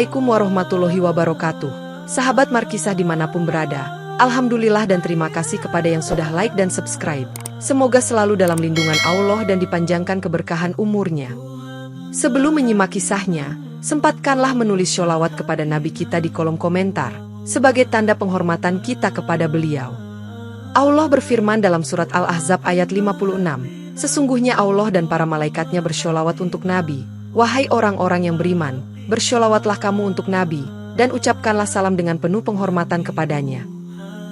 Assalamualaikum warahmatullahi wabarakatuh. Sahabat Markisah dimanapun berada, alhamdulillah dan terima kasih kepada yang sudah like dan subscribe. Semoga selalu dalam lindungan Allah dan dipanjangkan keberkahan umurnya. Sebelum menyimak kisahnya, sempatkanlah menulis sholawat kepada Nabi kita di kolom komentar, sebagai tanda penghormatan kita kepada beliau. Allah berfirman dalam surat Al-Ahzab ayat 56, sesungguhnya Allah dan para malaikatnya bersholawat untuk Nabi. Wahai orang-orang yang beriman, bersholawatlah kamu untuk Nabi, dan ucapkanlah salam dengan penuh penghormatan kepadanya.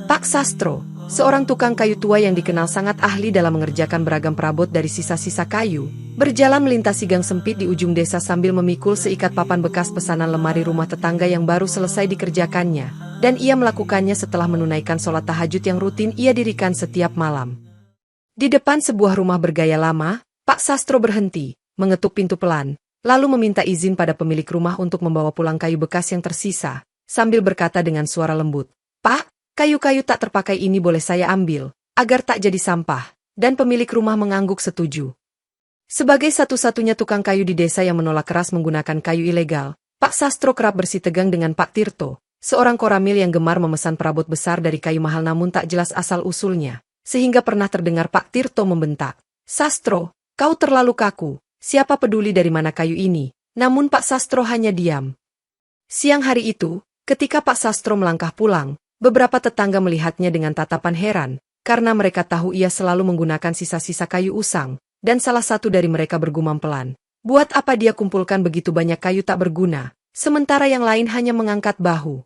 Pak Sastro, seorang tukang kayu tua yang dikenal sangat ahli dalam mengerjakan beragam perabot dari sisa-sisa kayu, berjalan melintasi gang sempit di ujung desa sambil memikul seikat papan bekas pesanan lemari rumah tetangga yang baru selesai dikerjakannya, dan ia melakukannya setelah menunaikan sholat tahajud yang rutin ia dirikan setiap malam. Di depan sebuah rumah bergaya lama, Pak Sastro berhenti, mengetuk pintu pelan, lalu meminta izin pada pemilik rumah untuk membawa pulang kayu bekas yang tersisa, sambil berkata dengan suara lembut, "Pak, kayu-kayu tak terpakai ini boleh saya ambil, agar tak jadi sampah," dan pemilik rumah mengangguk setuju. Sebagai satu-satunya tukang kayu di desa yang menolak keras menggunakan kayu ilegal, Pak Sastro kerap bersitegang dengan Pak Tirto, seorang koramil yang gemar memesan perabot besar dari kayu mahal namun tak jelas asal-usulnya, sehingga pernah terdengar Pak Tirto membentak, "Sastro, kau terlalu kaku. Siapa peduli dari mana kayu ini?" Namun Pak Sastro hanya diam. Siang hari itu, ketika Pak Sastro melangkah pulang, beberapa tetangga melihatnya dengan tatapan heran, karena mereka tahu ia selalu menggunakan sisa-sisa kayu usang, dan salah satu dari mereka bergumam pelan, "Buat apa dia kumpulkan begitu banyak kayu tak berguna, sementara yang lain hanya mengangkat bahu?"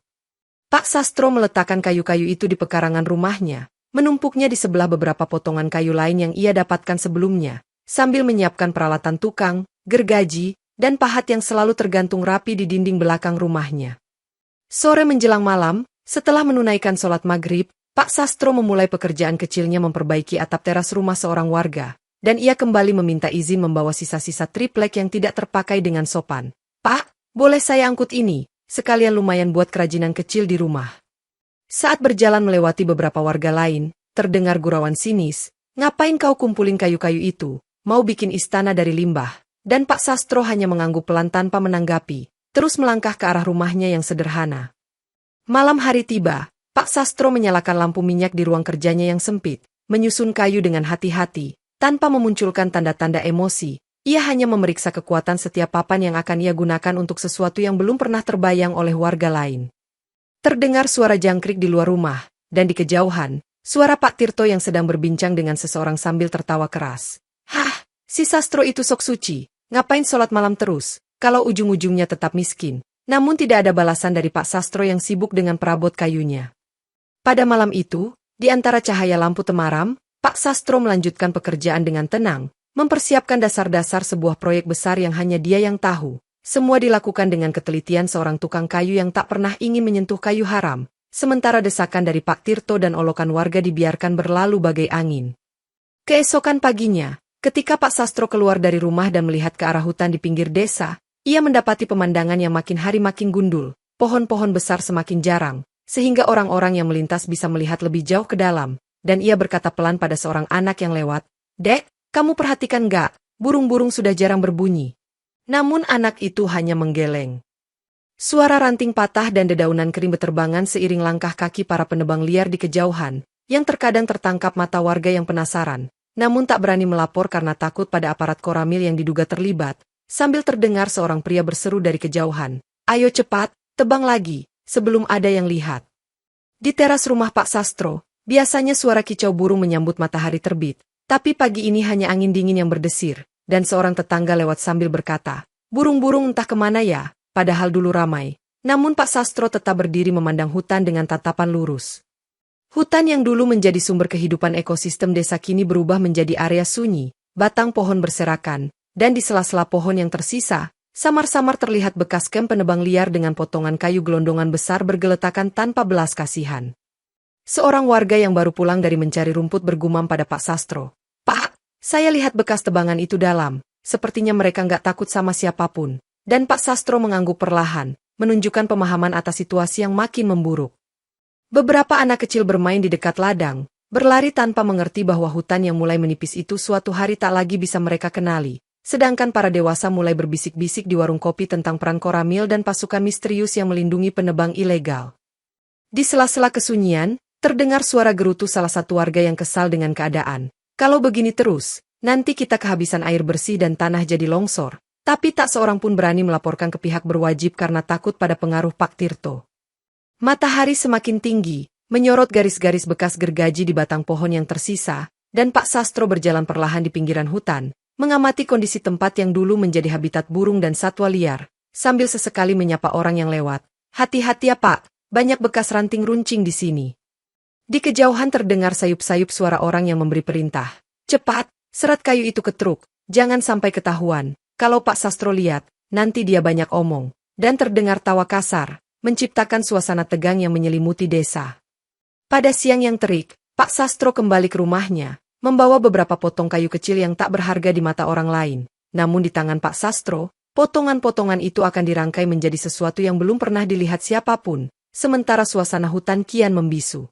Pak Sastro meletakkan kayu-kayu itu di pekarangan rumahnya, menumpuknya di sebelah beberapa potongan kayu lain yang ia dapatkan sebelumnya, sambil menyiapkan peralatan tukang, gergaji, dan pahat yang selalu tergantung rapi di dinding belakang rumahnya. Sore menjelang malam, setelah menunaikan sholat maghrib, Pak Sastro memulai pekerjaan kecilnya memperbaiki atap teras rumah seorang warga, dan ia kembali meminta izin membawa sisa-sisa triplek yang tidak terpakai dengan sopan. "Pak, boleh saya angkut ini? Sekalian lumayan buat kerajinan kecil di rumah." Saat berjalan melewati beberapa warga lain, terdengar gurauan sinis, "Ngapain kau kumpulin kayu-kayu itu? Mau bikin istana dari limbah?" Dan Pak Sastro hanya mengangguk pelan tanpa menanggapi, terus melangkah ke arah rumahnya yang sederhana. Malam hari tiba, Pak Sastro menyalakan lampu minyak di ruang kerjanya yang sempit, menyusun kayu dengan hati-hati, tanpa memunculkan tanda-tanda emosi. Ia hanya memeriksa kekuatan setiap papan yang akan ia gunakan untuk sesuatu yang belum pernah terbayang oleh warga lain. Terdengar suara jangkrik di luar rumah, dan di kejauhan, suara Pak Tirto yang sedang berbincang dengan seseorang sambil tertawa keras. "Hah, si Sastro itu sok suci, ngapain sholat malam terus, kalau ujung-ujungnya tetap miskin?" Namun tidak ada balasan dari Pak Sastro yang sibuk dengan perabot kayunya. Pada malam itu, di antara cahaya lampu temaram, Pak Sastro melanjutkan pekerjaan dengan tenang, mempersiapkan dasar-dasar sebuah proyek besar yang hanya dia yang tahu. Semua dilakukan dengan ketelitian seorang tukang kayu yang tak pernah ingin menyentuh kayu haram, sementara desakan dari Pak Tirto dan olokan warga dibiarkan berlalu bagai angin. Keesokan paginya, ketika Pak Sastro keluar dari rumah dan melihat ke arah hutan di pinggir desa, ia mendapati pemandangan yang makin hari makin gundul, pohon-pohon besar semakin jarang, sehingga orang-orang yang melintas bisa melihat lebih jauh ke dalam, dan ia berkata pelan pada seorang anak yang lewat, "Dek, kamu perhatikan gak, burung-burung sudah jarang berbunyi." Namun anak itu hanya menggeleng. Suara ranting patah dan dedaunan kering berterbangan seiring langkah kaki para penebang liar di kejauhan, yang terkadang tertangkap mata warga yang penasaran, namun tak berani melapor karena takut pada aparat koramil yang diduga terlibat. Sambil terdengar seorang pria berseru dari kejauhan, "Ayo cepat, tebang lagi, sebelum ada yang lihat." Di teras rumah Pak Sastro, biasanya suara kicau burung menyambut matahari terbit, tapi pagi ini hanya angin dingin yang berdesir, dan seorang tetangga lewat sambil berkata, "Burung-burung entah kemana ya, padahal dulu ramai." Namun Pak Sastro tetap berdiri memandang hutan dengan tatapan lurus. Hutan yang dulu menjadi sumber kehidupan ekosistem desa kini berubah menjadi area sunyi, batang pohon berserakan, dan di sela-sela pohon yang tersisa, samar-samar terlihat bekas kem penebang liar dengan potongan kayu gelondongan besar bergeletakan tanpa belas kasihan. Seorang warga yang baru pulang dari mencari rumput bergumam pada Pak Sastro, "Pak, saya lihat bekas tebangan itu dalam, sepertinya mereka nggak takut sama siapapun." Dan Pak Sastro mengangguk perlahan, menunjukkan pemahaman atas situasi yang makin memburuk. Beberapa anak kecil bermain di dekat ladang, berlari tanpa mengerti bahwa hutan yang mulai menipis itu suatu hari tak lagi bisa mereka kenali. sedangkan para dewasa mulai berbisik-bisik di warung kopi tentang peran Koramil dan pasukan misterius yang melindungi penebang ilegal. Di sela-sela kesunyian, terdengar suara gerutu salah satu warga yang kesal dengan keadaan. Kalau begini terus, nanti kita kehabisan air bersih dan tanah jadi longsor. Tapi tak seorang pun berani melaporkan ke pihak berwajib karena takut pada pengaruh Pak Tirto. Matahari semakin tinggi, menyorot garis-garis bekas gergaji di batang pohon yang tersisa, dan Pak Sastro berjalan perlahan di pinggiran hutan, mengamati kondisi tempat yang dulu menjadi habitat burung dan satwa liar, sambil sesekali menyapa orang yang lewat. Hati-hati ya Pak, banyak bekas ranting runcing di sini. Di kejauhan terdengar sayup-sayup suara orang yang memberi perintah. Cepat, serat kayu itu ke truk, jangan sampai ketahuan. Kalau Pak Sastro lihat, nanti dia banyak omong. Dan terdengar tawa kasar, menciptakan suasana tegang yang menyelimuti desa. Pada siang yang terik, Pak Sastro kembali ke rumahnya, membawa beberapa potong kayu kecil yang tak berharga di mata orang lain. Namun di tangan Pak Sastro, potongan-potongan itu akan dirangkai menjadi sesuatu yang belum pernah dilihat siapapun, sementara suasana hutan kian membisu.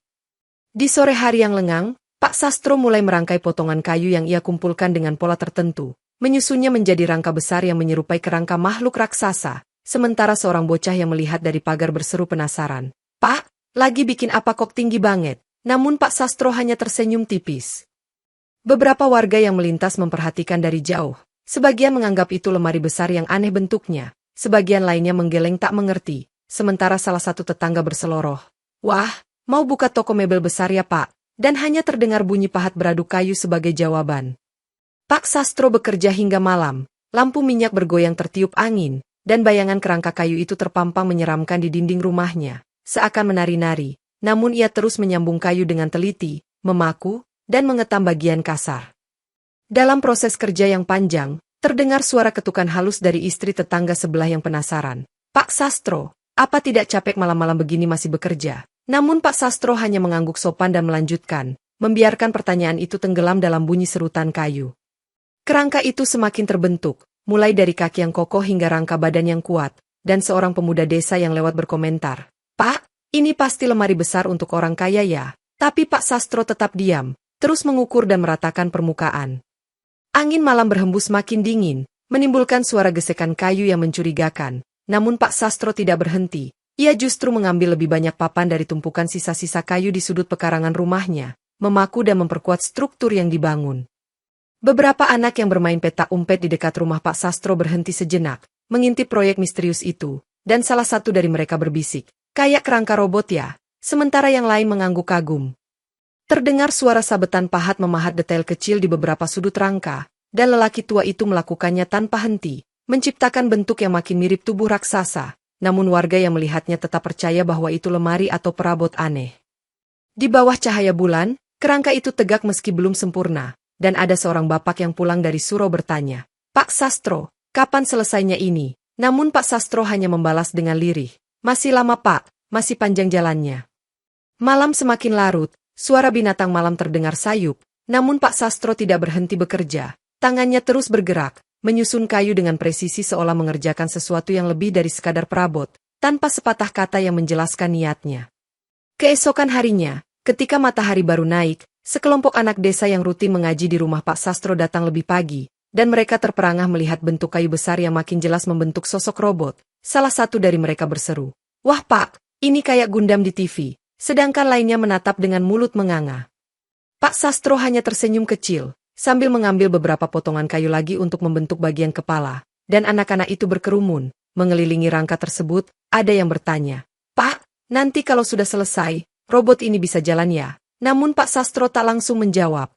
Di sore hari yang lengang, Pak Sastro mulai merangkai potongan kayu yang ia kumpulkan dengan pola tertentu, menyusunnya menjadi rangka besar yang menyerupai kerangka makhluk raksasa, sementara seorang bocah yang melihat dari pagar berseru penasaran. Pak, lagi bikin apa kok tinggi banget? Namun Pak Sastro hanya tersenyum tipis. Beberapa warga yang melintas memperhatikan dari jauh. Sebagian menganggap itu lemari besar yang aneh bentuknya, sebagian lainnya menggeleng tak mengerti, sementara salah satu tetangga berseloroh. Wah, mau buka toko mebel besar ya Pak? Dan hanya terdengar bunyi pahat beradu kayu sebagai jawaban. Pak Sastro bekerja hingga malam, lampu minyak bergoyang tertiup angin, dan bayangan kerangka kayu itu terpampang menyeramkan di dinding rumahnya, seakan menari-nari, namun ia terus menyambung kayu dengan teliti, memaku, dan mengetam bagian kasar. Dalam proses kerja yang panjang, terdengar suara ketukan halus dari istri tetangga sebelah yang penasaran. Pak Sastro, apa tidak capek malam-malam begini masih bekerja? Namun Pak Sastro hanya mengangguk sopan dan melanjutkan, membiarkan pertanyaan itu tenggelam dalam bunyi serutan kayu. Kerangka itu semakin terbentuk, mulai dari kaki yang kokoh hingga rangka badan yang kuat, dan seorang pemuda desa yang lewat berkomentar, Pak, ini pasti lemari besar untuk orang kaya ya. Tapi Pak Sastro tetap diam, terus mengukur dan meratakan permukaan. Angin malam berhembus makin dingin, menimbulkan suara gesekan kayu yang mencurigakan. Namun Pak Sastro tidak berhenti, ia justru mengambil lebih banyak papan dari tumpukan sisa-sisa kayu di sudut pekarangan rumahnya, memaku dan memperkuat struktur yang dibangun. Beberapa anak yang bermain petak umpet di dekat rumah Pak Sastro berhenti sejenak, mengintip proyek misterius itu, dan salah satu dari mereka berbisik, kayak kerangka robot ya, sementara yang lain mengangguk kagum. Terdengar suara sabetan pahat memahat detail kecil di beberapa sudut rangka, dan lelaki tua itu melakukannya tanpa henti, menciptakan bentuk yang makin mirip tubuh raksasa, namun warga yang melihatnya tetap percaya bahwa itu lemari atau perabot aneh. Di bawah cahaya bulan, kerangka itu tegak meski belum sempurna, dan ada seorang bapak yang pulang dari Suro bertanya, Pak Sastro, kapan selesainya ini? Namun Pak Sastro hanya membalas dengan lirih, masih lama Pak, masih panjang jalannya. Malam semakin larut. Suara binatang malam terdengar sayup, namun Pak Sastro tidak berhenti bekerja. Tangannya terus bergerak, menyusun kayu dengan presisi seolah mengerjakan sesuatu yang lebih dari sekadar perabot, tanpa sepatah kata yang menjelaskan niatnya. Keesokan harinya, ketika matahari baru naik, sekelompok anak desa yang rutin mengaji di rumah Pak Sastro datang lebih pagi, dan mereka terperangah melihat bentuk kayu besar yang makin jelas membentuk sosok robot. Salah satu dari mereka berseru, Wah Pak, ini kayak Gundam di TV. Sedangkan lainnya menatap dengan mulut menganga. Pak Sastro hanya tersenyum kecil, sambil mengambil beberapa potongan kayu lagi untuk membentuk bagian kepala, dan anak-anak itu berkerumun, mengelilingi rangka tersebut. Ada yang bertanya, Pak, nanti kalau sudah selesai, robot ini bisa jalan ya? Namun Pak Sastro tak langsung menjawab.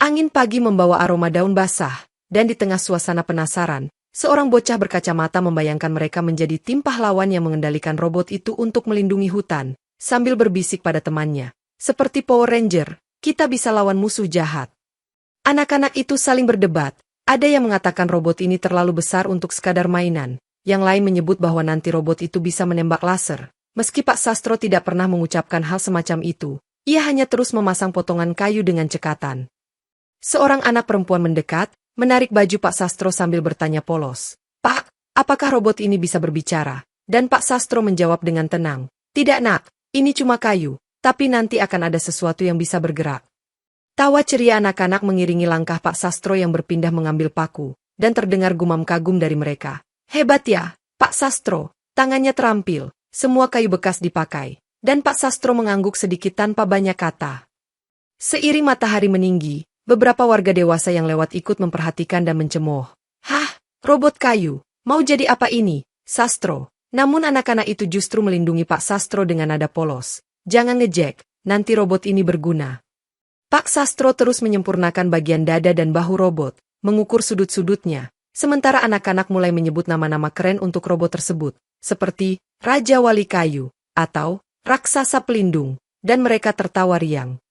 Angin pagi membawa aroma daun basah, dan di tengah suasana penasaran, seorang bocah berkacamata membayangkan mereka menjadi tim pahlawan yang mengendalikan robot itu untuk melindungi hutan. Sambil berbisik pada temannya, seperti Power Ranger, kita bisa lawan musuh jahat. Anak-anak itu saling berdebat, ada yang mengatakan robot ini terlalu besar untuk sekadar mainan, yang lain menyebut bahwa nanti robot itu bisa menembak laser. Meski Pak Sastro tidak pernah mengucapkan hal semacam itu, ia hanya terus memasang potongan kayu dengan cekatan. Seorang anak perempuan mendekat, menarik baju Pak Sastro sambil bertanya polos, Pak, apakah robot ini bisa berbicara? Dan Pak Sastro menjawab dengan tenang, Tidak nak. Ini cuma kayu, tapi nanti akan ada sesuatu yang bisa bergerak. Tawa ceria anak-anak mengiringi langkah Pak Sastro yang berpindah mengambil paku, dan terdengar gumam kagum dari mereka. Hebat ya, Pak Sastro, tangannya terampil, semua kayu bekas dipakai, dan Pak Sastro mengangguk sedikit tanpa banyak kata. Seiring matahari meninggi, beberapa warga dewasa yang lewat ikut memperhatikan dan mencemooh. Hah, robot kayu, mau jadi apa ini, Sastro? Namun anak-anak itu justru melindungi Pak Sastro dengan nada polos. Jangan ngejek, nanti robot ini berguna. Pak Sastro terus menyempurnakan bagian dada dan bahu robot, mengukur sudut-sudutnya, sementara anak-anak mulai menyebut nama-nama keren untuk robot tersebut, seperti Raja Wali Kayu, atau Raksasa Pelindung, dan mereka tertawa riang.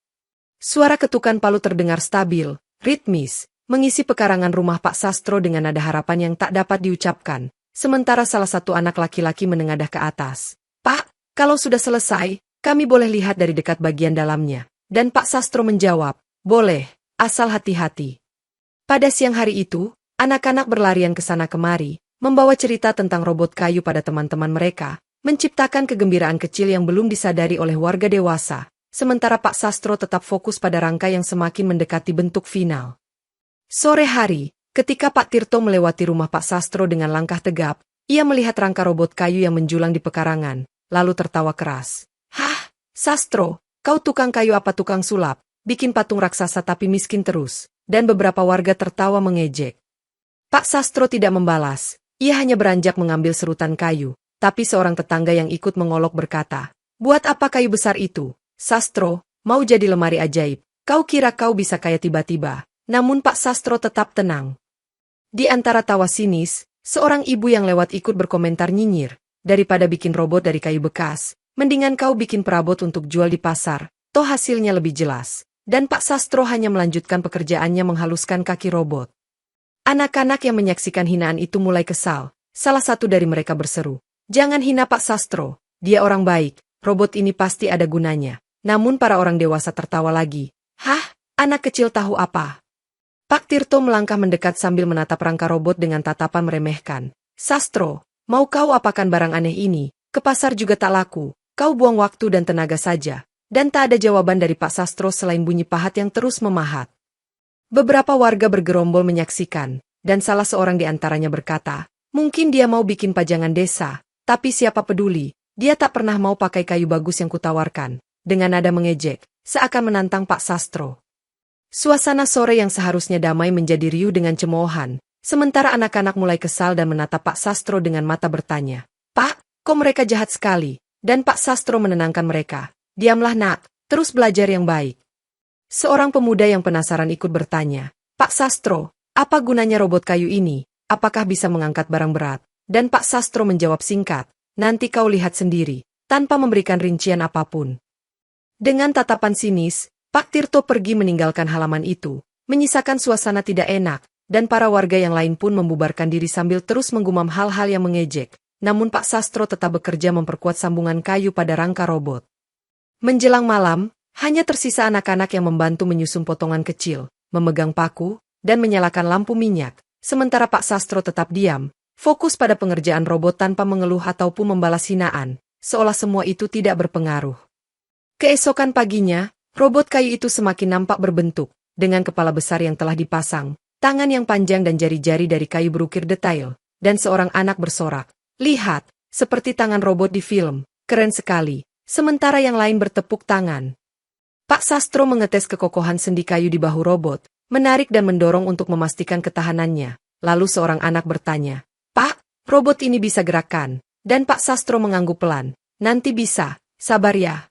Suara ketukan palu terdengar stabil, ritmis, mengisi pekarangan rumah Pak Sastro dengan nada harapan yang tak dapat diucapkan, sementara salah satu anak laki-laki menengadah ke atas. Pak, kalau sudah selesai, kami boleh lihat dari dekat bagian dalamnya. Dan Pak Sastro menjawab, boleh, asal hati-hati. Pada siang hari itu, anak-anak berlarian ke sana kemari, membawa cerita tentang robot kayu pada teman-teman mereka, menciptakan kegembiraan kecil yang belum disadari oleh warga dewasa. Sementara Pak Sastro tetap fokus pada rangka yang semakin mendekati bentuk final. Sore hari, ketika Pak Tirto melewati rumah Pak Sastro dengan langkah tegap, ia melihat rangka robot kayu yang menjulang di pekarangan, lalu tertawa keras. Hah, Sastro, kau tukang kayu apa tukang sulap, bikin patung raksasa tapi miskin terus, dan beberapa warga tertawa mengejek. Pak Sastro tidak membalas, ia hanya beranjak mengambil serutan kayu, tapi seorang tetangga yang ikut mengolok berkata, buat apa kayu besar itu? Sastro, mau jadi lemari ajaib, kau kira kau bisa kaya tiba-tiba, namun Pak Sastro tetap tenang. Di antara tawa sinis, seorang ibu yang lewat ikut berkomentar nyinyir, daripada bikin robot dari kayu bekas, mendingan kau bikin perabot untuk jual di pasar, toh hasilnya lebih jelas. Dan Pak Sastro hanya melanjutkan pekerjaannya menghaluskan kaki robot. Anak-anak yang menyaksikan hinaan itu mulai kesal, salah satu dari mereka berseru, jangan hina Pak Sastro, dia orang baik, robot ini pasti ada gunanya. Namun para orang dewasa tertawa lagi. Hah, anak kecil tahu apa? Pak Tirto melangkah mendekat sambil menatap rangka robot dengan tatapan meremehkan. Sastro, mau kau apakan barang aneh ini? Ke pasar juga tak laku, kau buang waktu dan tenaga saja. Dan tak ada jawaban dari Pak Sastro selain bunyi pahat yang terus memahat. Beberapa warga bergerombol menyaksikan, dan salah seorang di antaranya berkata, mungkin dia mau bikin pajangan desa, tapi siapa peduli, dia tak pernah mau pakai kayu bagus yang kutawarkan. Dengan nada mengejek, seakan menantang Pak Sastro. Suasana sore yang seharusnya damai menjadi riuh dengan cemoohan, sementara anak-anak mulai kesal dan menatap Pak Sastro dengan mata bertanya. Pak, kok mereka jahat sekali? Dan Pak Sastro menenangkan mereka. Diamlah nak, terus belajar yang baik. Seorang pemuda yang penasaran ikut bertanya. Pak Sastro, apa gunanya robot kayu ini? Apakah bisa mengangkat barang berat? Dan Pak Sastro menjawab singkat, nanti kau lihat sendiri, tanpa memberikan rincian apapun. Dengan tatapan sinis, Pak Tirto pergi meninggalkan halaman itu, menyisakan suasana tidak enak, dan para warga yang lain pun membubarkan diri sambil terus menggumam hal-hal yang mengejek. Namun Pak Sastro tetap bekerja memperkuat sambungan kayu pada rangka robot. Menjelang malam, hanya tersisa anak-anak yang membantu menyusun potongan kecil, memegang paku, dan menyalakan lampu minyak, sementara Pak Sastro tetap diam, fokus pada pengerjaan robot tanpa mengeluh ataupun membalas hinaan, seolah semua itu tidak berpengaruh. Keesokan paginya, robot kayu itu semakin nampak berbentuk, dengan kepala besar yang telah dipasang, tangan yang panjang dan jari-jari dari kayu berukir detail, dan seorang anak bersorak, lihat, seperti tangan robot di film, keren sekali, sementara yang lain bertepuk tangan. Pak Sastro mengetes kekokohan sendi kayu di bahu robot, menarik dan mendorong untuk memastikan ketahanannya, lalu seorang anak bertanya, Pak, robot ini bisa gerakan, dan Pak Sastro mengangguk pelan, nanti bisa, sabar ya.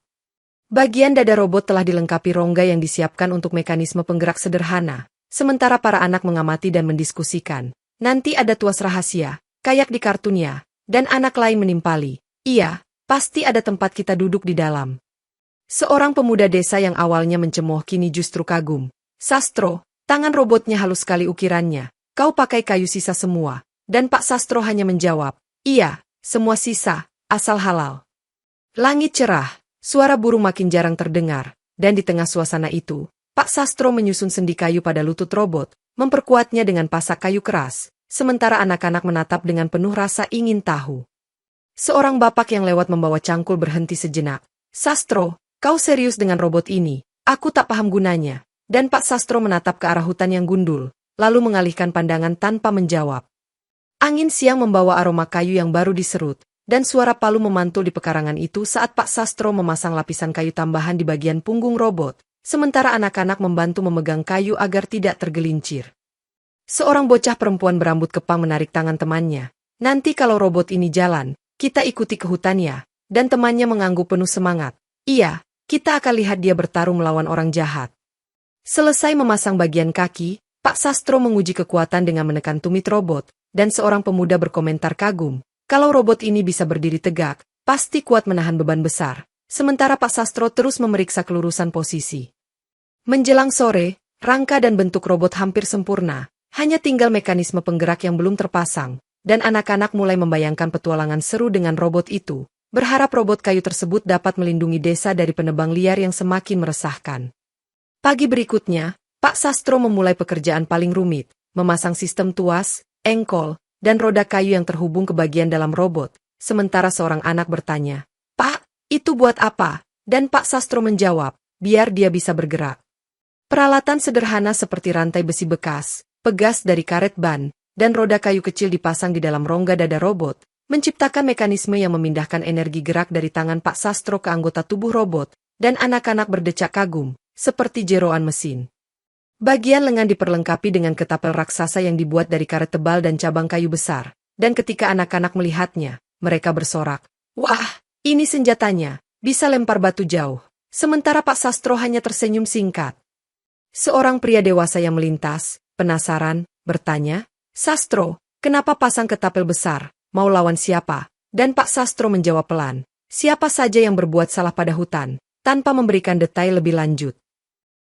Bagian dada robot telah dilengkapi rongga yang disiapkan untuk mekanisme penggerak sederhana, sementara para anak mengamati dan mendiskusikan. Nanti ada tuas rahasia, kayak di kartunnya, dan anak lain menimpali. Iya, pasti ada tempat kita duduk di dalam. Seorang pemuda desa yang awalnya mencemooh kini justru kagum. Sastro, tangan robotnya halus sekali ukirannya, kau pakai kayu sisa semua. Dan Pak Sastro hanya menjawab, iya, semua sisa, asal halal. Langit cerah. Suara burung makin jarang terdengar, dan di tengah suasana itu, Pak Sastro menyusun sendi kayu pada lutut robot, memperkuatnya dengan pasak kayu keras, sementara anak-anak menatap dengan penuh rasa ingin tahu. Seorang bapak yang lewat membawa cangkul berhenti sejenak. Sastro, kau serius dengan robot ini? Aku tak paham gunanya. Dan Pak Sastro menatap ke arah hutan yang gundul, lalu mengalihkan pandangan tanpa menjawab. Angin siang membawa aroma kayu yang baru diserut, dan suara palu memantul di pekarangan itu saat Pak Sastro memasang lapisan kayu tambahan di bagian punggung robot, sementara anak-anak membantu memegang kayu agar tidak tergelincir. Seorang bocah perempuan berambut kepang menarik tangan temannya. Nanti kalau robot ini jalan, kita ikuti ke hutan ya, dan temannya mengangguk penuh semangat. Iya, kita akan lihat dia bertarung melawan orang jahat. Selesai memasang bagian kaki, Pak Sastro menguji kekuatan dengan menekan tumit robot, dan seorang pemuda berkomentar kagum. Kalau robot ini bisa berdiri tegak, pasti kuat menahan beban besar. Sementara Pak Sastro terus memeriksa kelurusan posisi. Menjelang sore, rangka dan bentuk robot hampir sempurna. Hanya tinggal mekanisme penggerak yang belum terpasang, dan anak-anak mulai membayangkan petualangan seru dengan robot itu, berharap robot kayu tersebut dapat melindungi desa dari penebang liar yang semakin meresahkan. Pagi berikutnya, Pak Sastro memulai pekerjaan paling rumit, memasang sistem tuas, engkol, dan roda kayu yang terhubung ke bagian dalam robot, sementara seorang anak bertanya, "Pak, itu buat apa?" Dan Pak Sastro menjawab, "Biar dia bisa bergerak." Peralatan sederhana seperti rantai besi bekas, pegas dari karet ban, dan roda kayu kecil dipasang di dalam rongga dada robot, menciptakan mekanisme yang memindahkan energi gerak dari tangan Pak Sastro ke anggota tubuh robot, dan anak-anak berdecak kagum, seperti jeroan mesin. Bagian lengan diperlengkapi dengan ketapel raksasa yang dibuat dari karet tebal dan cabang kayu besar, dan ketika anak-anak melihatnya, mereka bersorak, "Wah, ini senjatanya, bisa lempar batu jauh." Sementara Pak Sastro hanya tersenyum singkat. Seorang pria dewasa yang melintas, penasaran, bertanya, "Sastro, kenapa pasang ketapel besar? Mau lawan siapa?" Dan Pak Sastro menjawab pelan, "Siapa saja yang berbuat salah pada hutan," tanpa memberikan detail lebih lanjut.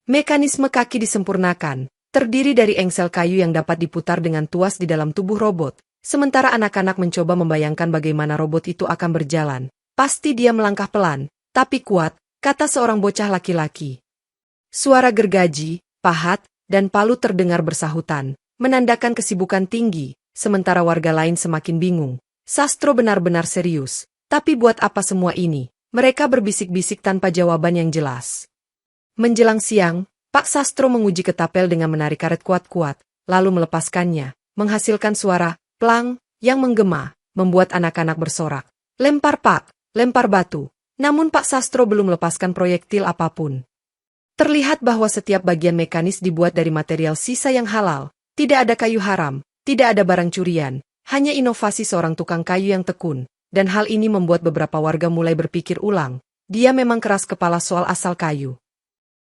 Mekanisme kaki disempurnakan, terdiri dari engsel kayu yang dapat diputar dengan tuas di dalam tubuh robot, sementara anak-anak mencoba membayangkan bagaimana robot itu akan berjalan. "Pasti dia melangkah pelan, tapi kuat," kata seorang bocah laki-laki. Suara gergaji, pahat, dan palu terdengar bersahutan, menandakan kesibukan tinggi, sementara warga lain semakin bingung. Sastro benar-benar serius, tapi buat apa semua ini? Mereka berbisik-bisik tanpa jawaban yang jelas. Menjelang siang, Pak Sastro menguji ketapel dengan menarik karet kuat-kuat, lalu melepaskannya, menghasilkan suara plang yang menggema, membuat anak-anak bersorak. "Lempar Pak, lempar batu." Namun Pak Sastro belum melepaskan proyektil apapun. Terlihat bahwa setiap bagian mekanis dibuat dari material sisa yang halal, tidak ada kayu haram, tidak ada barang curian, hanya inovasi seorang tukang kayu yang tekun, dan hal ini membuat beberapa warga mulai berpikir ulang. Dia memang keras kepala soal asal kayu.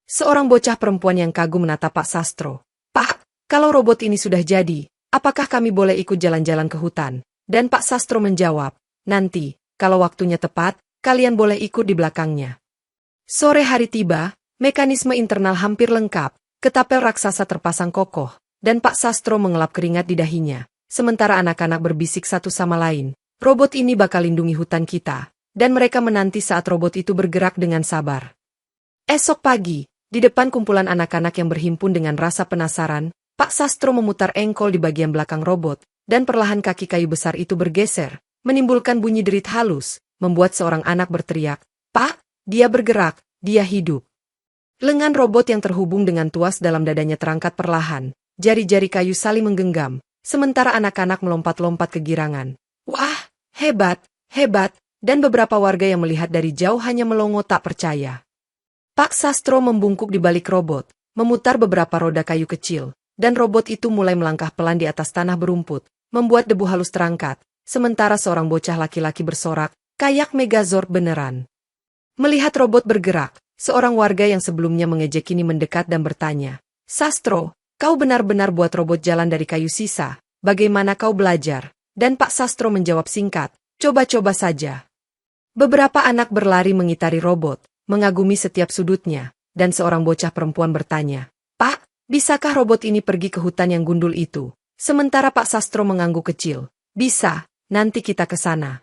Seorang bocah perempuan yang kagum menatap Pak Sastro. "Pak, kalau robot ini sudah jadi, apakah kami boleh ikut jalan-jalan ke hutan?" Dan Pak Sastro menjawab, "Nanti, kalau waktunya tepat, kalian boleh ikut di belakangnya." Sore hari tiba, mekanisme internal hampir lengkap, ketapel raksasa terpasang kokoh, dan Pak Sastro mengelap keringat di dahinya, sementara anak-anak berbisik satu sama lain, "Robot ini bakal lindungi hutan kita," dan mereka menanti saat robot itu bergerak dengan sabar. Esok pagi, di depan kumpulan anak-anak yang berhimpun dengan rasa penasaran, Pak Sastro memutar engkol di bagian belakang robot, dan perlahan kaki kayu besar itu bergeser, menimbulkan bunyi derit halus, membuat seorang anak berteriak, "Pak, dia bergerak, dia hidup." Lengan robot yang terhubung dengan tuas dalam dadanya terangkat perlahan, jari-jari kayu saling menggenggam, sementara anak-anak melompat-lompat kegirangan. "Wah, hebat, hebat," dan beberapa warga yang melihat dari jauh hanya melongo tak percaya. Pak Sastro membungkuk di balik robot, memutar beberapa roda kayu kecil, dan robot itu mulai melangkah pelan di atas tanah berumput, membuat debu halus terangkat, sementara seorang bocah laki-laki bersorak, "Kayak Megazord beneran." Melihat robot bergerak, seorang warga yang sebelumnya mengejek kini mendekat dan bertanya, "Sastro, kau benar-benar buat robot jalan dari kayu sisa, bagaimana kau belajar?" Dan Pak Sastro menjawab singkat, "Coba-coba saja." Beberapa anak berlari mengitari robot, mengagumi setiap sudutnya, dan seorang bocah perempuan bertanya, "Pak, bisakah robot ini pergi ke hutan yang gundul itu?" Sementara Pak Sastro mengangguk kecil, "Bisa, nanti kita ke sana."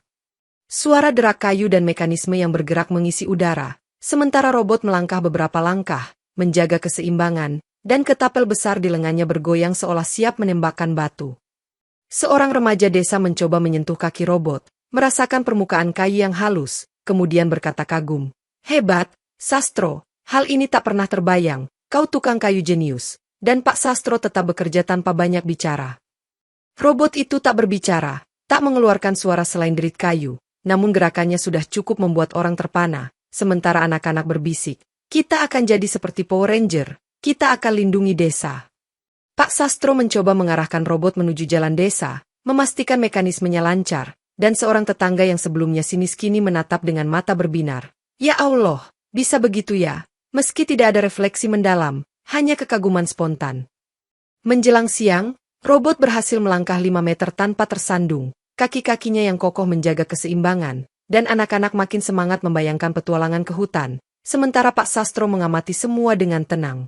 Suara derak kayu dan mekanisme yang bergerak mengisi udara, sementara robot melangkah beberapa langkah, menjaga keseimbangan, dan ketapel besar di lengannya bergoyang seolah siap menembakkan batu. Seorang remaja desa mencoba menyentuh kaki robot, merasakan permukaan kayu yang halus, kemudian berkata kagum, "Hebat, Sastro, hal ini tak pernah terbayang, kau tukang kayu jenius." dan Pak Sastro tetap bekerja tanpa banyak bicara. Robot itu tak berbicara, tak mengeluarkan suara selain derit kayu, namun gerakannya sudah cukup membuat orang terpana, sementara anak-anak berbisik, "Kita akan jadi seperti Power Ranger, kita akan lindungi desa." Pak Sastro mencoba mengarahkan robot menuju jalan desa, memastikan mekanismenya lancar, dan seorang tetangga yang sebelumnya sinis kini menatap dengan mata berbinar. "Ya Allah, bisa begitu ya?" Meski tidak ada refleksi mendalam, hanya kekaguman spontan. Menjelang siang, robot berhasil melangkah 5 meter tanpa tersandung, kaki-kakinya yang kokoh menjaga keseimbangan, dan anak-anak makin semangat membayangkan petualangan ke hutan, sementara Pak Sastro mengamati semua dengan tenang.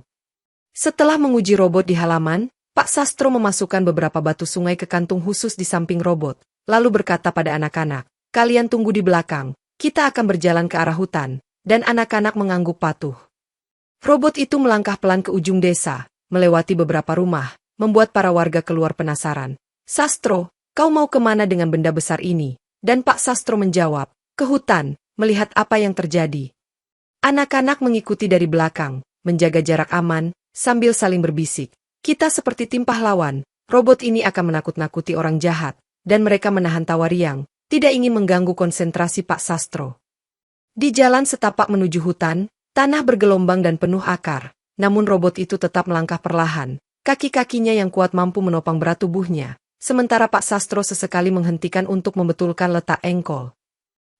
Setelah menguji robot di halaman, Pak Sastro memasukkan beberapa batu sungai ke kantung khusus di samping robot, lalu berkata pada anak-anak, "Kalian tunggu di belakang, kita akan berjalan ke arah hutan," dan anak-anak mengangguk patuh. Robot itu melangkah pelan ke ujung desa, melewati beberapa rumah, membuat para warga keluar penasaran. "Sastro, kau mau kemana dengan benda besar ini?" Dan Pak Sastro menjawab, "Ke hutan, melihat apa yang terjadi." Anak-anak mengikuti dari belakang, menjaga jarak aman, sambil saling berbisik. "Kita seperti tim pahlawan, robot ini akan menakut-nakuti orang jahat," dan mereka menahan tawa riang, tidak ingin mengganggu konsentrasi Pak Sastro. Di jalan setapak menuju hutan, tanah bergelombang dan penuh akar, namun robot itu tetap melangkah perlahan, kaki-kakinya yang kuat mampu menopang berat tubuhnya, sementara Pak Sastro sesekali menghentikan untuk membetulkan letak engkol.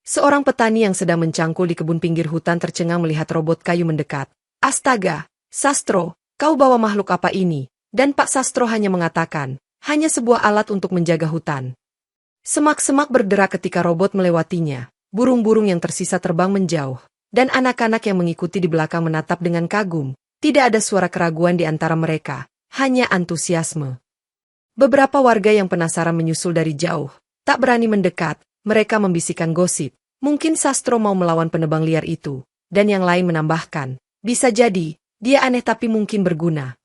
Seorang petani yang sedang mencangkul di kebun pinggir hutan tercengang melihat robot kayu mendekat. "Astaga, Sastro, kau bawa makhluk apa ini?" Dan Pak Sastro hanya mengatakan, "Hanya sebuah alat untuk menjaga hutan." Semak-semak berderak ketika robot melewatinya, burung-burung yang tersisa terbang menjauh, dan anak-anak yang mengikuti di belakang menatap dengan kagum. Tidak ada suara keraguan di antara mereka, hanya antusiasme. Beberapa warga yang penasaran menyusul dari jauh, tak berani mendekat, mereka membisikkan gosip. Mungkin Sastro mau melawan penebang liar itu, dan yang lain menambahkan, "Bisa jadi, dia aneh tapi mungkin berguna."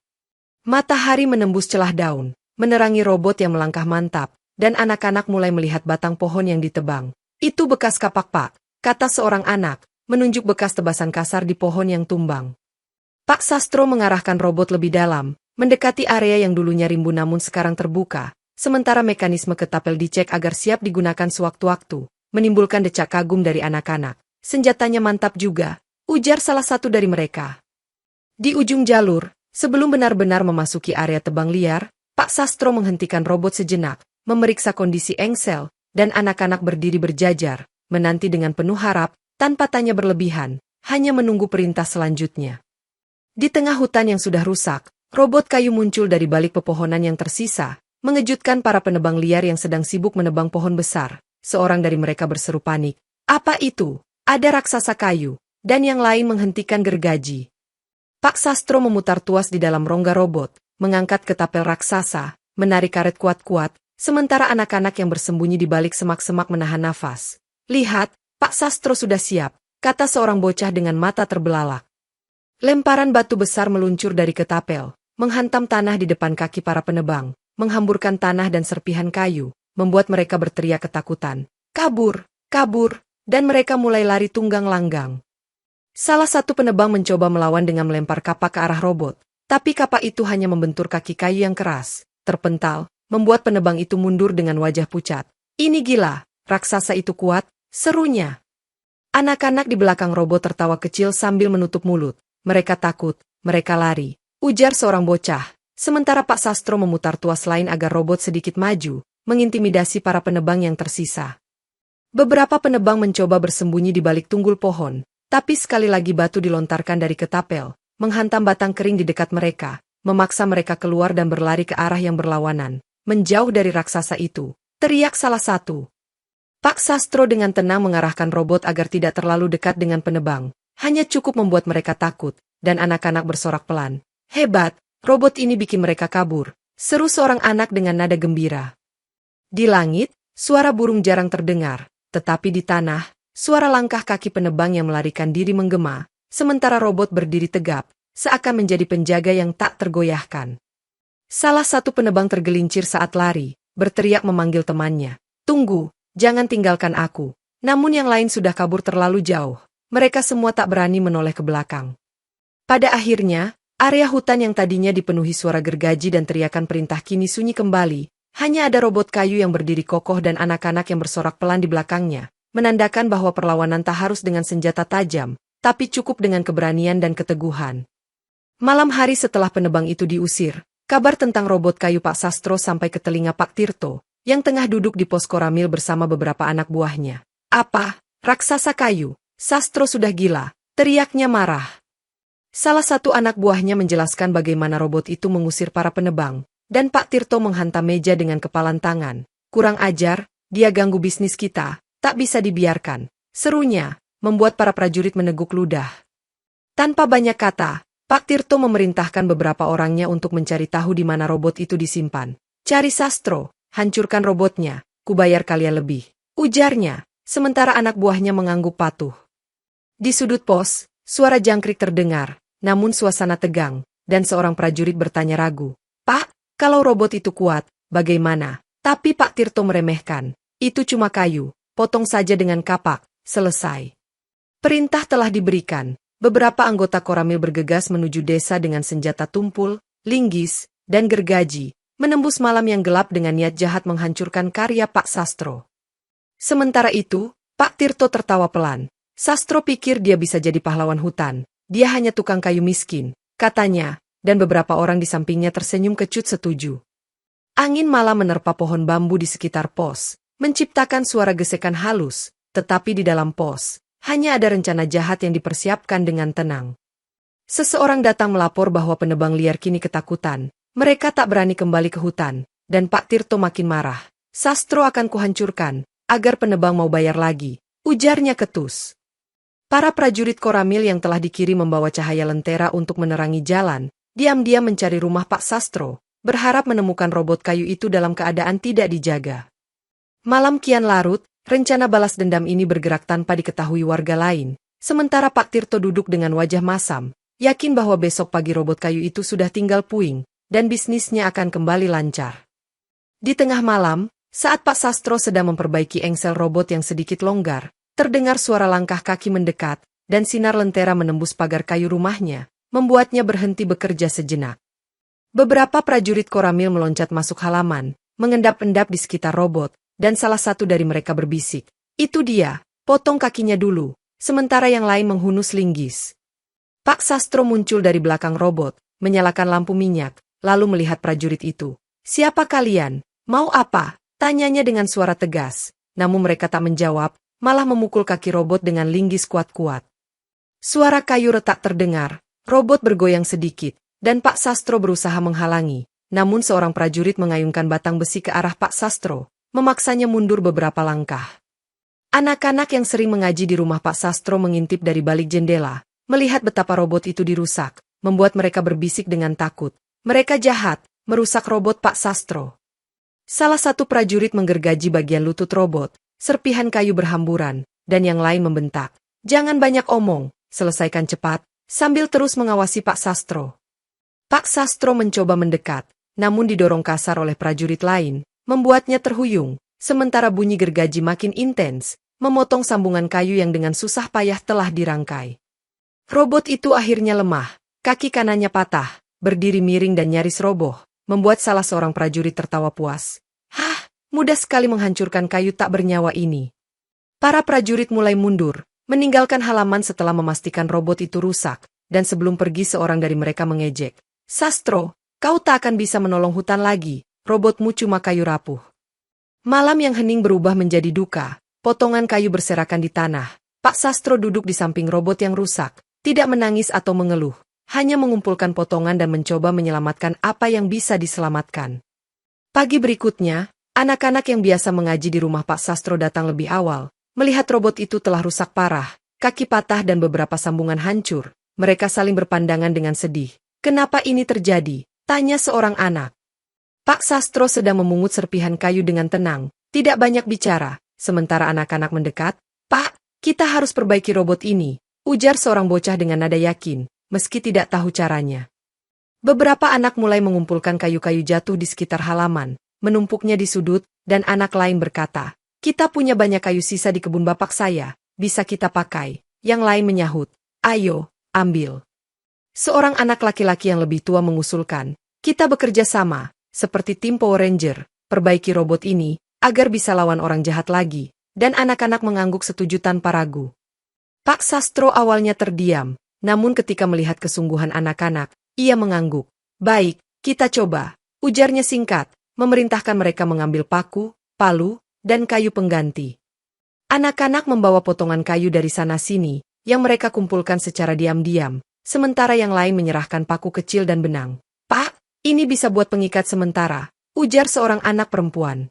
Matahari menembus celah daun, menerangi robot yang melangkah mantap, dan anak-anak mulai melihat batang pohon yang ditebang. "Itu bekas kapak Pak," kata seorang anak, menunjuk bekas tebasan kasar di pohon yang tumbang. Pak Sastro mengarahkan robot lebih dalam, mendekati area yang dulunya rimbun namun sekarang terbuka, sementara mekanisme ketapel dicek agar siap digunakan sewaktu-waktu, menimbulkan decak kagum dari anak-anak. "Senjatanya mantap juga," ujar salah satu dari mereka. Di ujung jalur, sebelum benar-benar memasuki area tebang liar, Pak Sastro menghentikan robot sejenak, memeriksa kondisi engsel, dan anak-anak berdiri berjajar, menanti dengan penuh harap, tanpa tanya berlebihan, hanya menunggu perintah selanjutnya. Di tengah hutan yang sudah rusak, robot kayu muncul dari balik pepohonan yang tersisa, mengejutkan para penebang liar yang sedang sibuk menebang pohon besar. Seorang dari mereka berseru panik, "Apa itu? Ada raksasa kayu," dan yang lain menghentikan gergaji. Pak Sastro memutar tuas di dalam rongga robot, mengangkat ketapel raksasa, menarik karet kuat-kuat, sementara anak-anak yang bersembunyi di balik semak-semak menahan nafas. "Lihat, Pak Sastro sudah siap," kata seorang bocah dengan mata terbelalak. Lemparan batu besar meluncur dari ketapel, menghantam tanah di depan kaki para penebang, menghamburkan tanah dan serpihan kayu, membuat mereka berteriak ketakutan. "Kabur! Kabur!" Dan mereka mulai lari tunggang langgang. Salah satu penebang mencoba melawan dengan melempar kapak ke arah robot, tapi kapak itu hanya membentur kaki kayu yang keras, terpental, membuat penebang itu mundur dengan wajah pucat. "Ini gila, raksasa itu kuat," serunya. Anak-anak di belakang robot tertawa kecil sambil menutup mulut. "Mereka takut, mereka lari," ujar seorang bocah, sementara Pak Sastro memutar tuas lain agar robot sedikit maju, mengintimidasi para penebang yang tersisa. Beberapa penebang mencoba bersembunyi di balik tunggul pohon, tapi sekali lagi batu dilontarkan dari ketapel, menghantam batang kering di dekat mereka, memaksa mereka keluar dan berlari ke arah yang berlawanan, menjauh dari raksasa itu, teriak salah satu. Pak Sastro dengan tenang mengarahkan robot agar tidak terlalu dekat dengan penebang. Hanya cukup membuat mereka takut, dan anak-anak bersorak pelan. "Hebat, robot ini bikin mereka kabur," seru seorang anak dengan nada gembira. Di langit, suara burung jarang terdengar, tetapi di tanah, suara langkah kaki penebang yang melarikan diri menggema, sementara robot berdiri tegap, seakan menjadi penjaga yang tak tergoyahkan. Salah satu penebang tergelincir saat lari, berteriak memanggil temannya, "Tunggu, jangan tinggalkan aku." Namun yang lain sudah kabur terlalu jauh. Mereka semua tak berani menoleh ke belakang. Pada akhirnya, Area hutan yang tadinya dipenuhi suara gergaji dan teriakan perintah kini sunyi kembali. Hanya ada robot kayu yang berdiri kokoh dan anak-anak yang bersorak pelan di belakangnya, menandakan bahwa perlawanan tak harus dengan senjata tajam, tapi cukup dengan keberanian dan keteguhan. Malam hari setelah penebang itu diusir, kabar tentang robot kayu Pak Sastro sampai ke telinga Pak Tirto, yang tengah duduk di pos koramil bersama beberapa anak buahnya. Apa? Raksasa kayu? Sastro sudah gila, teriaknya marah. Salah satu anak buahnya menjelaskan bagaimana robot itu mengusir para penebang, dan Pak Tirto menghantam meja dengan kepalan tangan. Kurang ajar, dia ganggu bisnis kita, tak bisa dibiarkan. Serunya, membuat para prajurit meneguk ludah. Tanpa banyak kata, Pak Tirto memerintahkan beberapa orangnya untuk mencari tahu di mana robot itu disimpan. Cari Sastro, hancurkan robotnya, kubayar kalian lebih, ujarnya, sementara anak buahnya mengangguk patuh. Di sudut pos, suara jangkrik terdengar. Namun suasana tegang, dan seorang prajurit bertanya ragu. Pak, kalau robot itu kuat, bagaimana? Tapi Pak Tirto meremehkan. Itu cuma kayu, potong saja dengan kapak, selesai. Perintah telah diberikan. Beberapa anggota koramil bergegas menuju desa dengan senjata tumpul, linggis, dan gergaji, menembus malam yang gelap dengan niat jahat menghancurkan karya Pak Sastro. Sementara itu, Pak Tirto tertawa pelan. Sastro pikir dia bisa jadi pahlawan hutan. Dia hanya tukang kayu miskin, katanya, dan beberapa orang di sampingnya tersenyum kecut setuju. Angin malam menerpa pohon bambu di sekitar pos, menciptakan suara gesekan halus, tetapi di dalam pos, hanya ada rencana jahat yang dipersiapkan dengan tenang. Seseorang datang melapor bahwa penebang liar kini ketakutan, mereka tak berani kembali ke hutan, dan Pak Tirto makin marah. Sastro akan kuhancurkan, agar penebang mau bayar lagi, ujarnya ketus. Para prajurit koramil yang telah dikirim membawa cahaya lentera untuk menerangi jalan, diam-diam mencari rumah Pak Sastro, berharap menemukan robot kayu itu dalam keadaan tidak dijaga. Malam kian larut, rencana balas dendam ini bergerak tanpa diketahui warga lain, sementara Pak Tirto duduk dengan wajah masam, yakin bahwa besok pagi robot kayu itu sudah tinggal puing, dan bisnisnya akan kembali lancar. Di tengah malam, saat Pak Sastro sedang memperbaiki engsel robot yang sedikit longgar, terdengar suara langkah kaki mendekat, dan sinar lentera menembus pagar kayu rumahnya, membuatnya berhenti bekerja sejenak. Beberapa prajurit koramil meloncat masuk halaman, mengendap-endap di sekitar robot, dan salah satu dari mereka berbisik, "Itu dia, potong kakinya dulu," sementara yang lain menghunus linggis. Pak Sastro muncul dari belakang robot, menyalakan lampu minyak, lalu melihat prajurit itu. "Siapa kalian? Mau apa?" tanyanya dengan suara tegas, namun mereka tak menjawab, malah memukul kaki robot dengan linggis kuat-kuat. Suara kayu retak terdengar, robot bergoyang sedikit, dan Pak Sastro berusaha menghalangi, namun seorang prajurit mengayunkan batang besi ke arah Pak Sastro, memaksanya mundur beberapa langkah. Anak-anak yang sering mengaji di rumah Pak Sastro mengintip dari balik jendela, melihat betapa robot itu dirusak, membuat mereka berbisik dengan takut. Mereka jahat, merusak robot Pak Sastro. Salah satu prajurit menggergaji bagian lutut robot, serpihan kayu berhamburan, dan yang lain membentak, "Jangan banyak omong, selesaikan cepat," sambil terus mengawasi Pak Sastro. Pak Sastro mencoba mendekat, namun didorong kasar oleh prajurit lain, membuatnya terhuyung, sementara bunyi gergaji makin intens, memotong sambungan kayu yang dengan susah payah telah dirangkai. Robot itu akhirnya lemah, kaki kanannya patah, berdiri miring dan nyaris roboh, membuat salah seorang prajurit tertawa puas. "Hah! Mudah sekali menghancurkan kayu tak bernyawa ini." Para prajurit mulai mundur, meninggalkan halaman setelah memastikan robot itu rusak, dan sebelum pergi seorang dari mereka mengejek, "Sastro, kau tak akan bisa menolong hutan lagi, robotmu cuma kayu rapuh." Malam yang hening berubah menjadi duka, potongan kayu berserakan di tanah. Pak Sastro duduk di samping robot yang rusak, tidak menangis atau mengeluh, hanya mengumpulkan potongan dan mencoba menyelamatkan apa yang bisa diselamatkan. Pagi berikutnya, anak-anak yang biasa mengaji di rumah Pak Sastro datang lebih awal, melihat robot itu telah rusak parah, kaki patah dan beberapa sambungan hancur. Mereka saling berpandangan dengan sedih. "Kenapa ini terjadi?" tanya seorang anak. Pak Sastro sedang memungut serpihan kayu dengan tenang, tidak banyak bicara, sementara anak-anak mendekat. "Pak, kita harus perbaiki robot ini," ujar seorang bocah dengan nada yakin, meski tidak tahu caranya. Beberapa anak mulai mengumpulkan kayu-kayu jatuh di sekitar halaman, menumpuknya di sudut, dan anak lain berkata, "Kita punya banyak kayu sisa di kebun bapak saya, bisa kita pakai." Yang lain menyahut, "Ayo, ambil." Seorang anak laki-laki yang lebih tua mengusulkan, kita bekerja sama, seperti tim Power Ranger, perbaiki robot ini, agar bisa lawan orang jahat lagi, dan anak-anak mengangguk setuju tanpa ragu. Pak Sastro awalnya terdiam, namun ketika melihat kesungguhan anak-anak, ia mengangguk. Baik, kita coba, ujarnya singkat, memerintahkan mereka mengambil paku, palu, dan kayu pengganti. Anak-anak membawa potongan kayu dari sana-sini, yang mereka kumpulkan secara diam-diam, sementara yang lain menyerahkan paku kecil dan benang. Pak, ini bisa buat pengikat sementara, ujar seorang anak perempuan.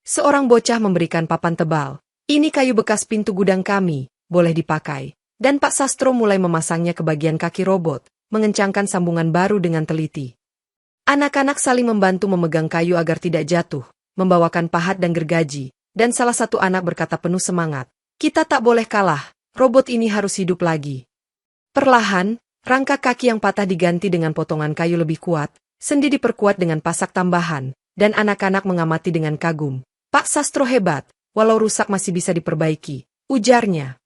Seorang bocah memberikan papan tebal. Ini kayu bekas pintu gudang kami, boleh dipakai. Dan Pak Sastro mulai memasangnya ke bagian kaki robot, mengencangkan sambungan baru dengan teliti. Anak-anak saling membantu memegang kayu agar tidak jatuh, membawakan pahat dan gergaji, dan salah satu anak berkata penuh semangat, kita tak boleh kalah, robot ini harus hidup lagi. Perlahan, rangka kaki yang patah diganti dengan potongan kayu lebih kuat, sendi diperkuat dengan pasak tambahan, dan anak-anak mengamati dengan kagum. Pak Sastro hebat, walau rusak masih bisa diperbaiki, ujarnya.